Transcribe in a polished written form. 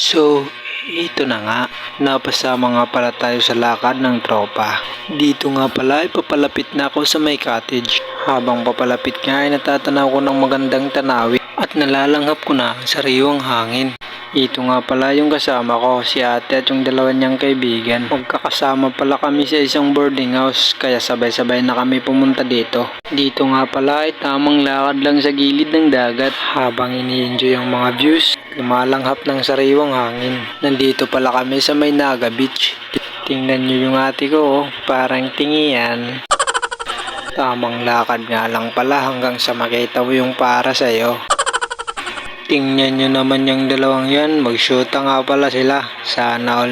So, ito na nga, napasama nga pala tayo sa lakad ng tropa. Dito nga pala ay papalapit na ako sa may cottage. Habang papalapit nga ay natatanaw ko ng magandang tanawin at nalalanghap ko na ang sariwang hangin. Ito nga pala yung kasama ko, si ate at yung dalawa niyang kaibigan. Magkakasama pala kami sa isang boarding house, kaya sabay-sabay na kami pumunta dito. Dito nga pala ay tamang lakad lang sa gilid ng dagat habang ini-enjoy ang mga views. Lumalanghap ng sariwang hangin. Nandito pala kami sa may Naga Beach. Tingnan nyo yung ate ko, parang tingian. Tamang lakad nga lang pala hanggang sa makita mo yung para sa'yo. Tingnan nyo naman yung dalawang yan, mag-shoota nga pala sila. Sana all.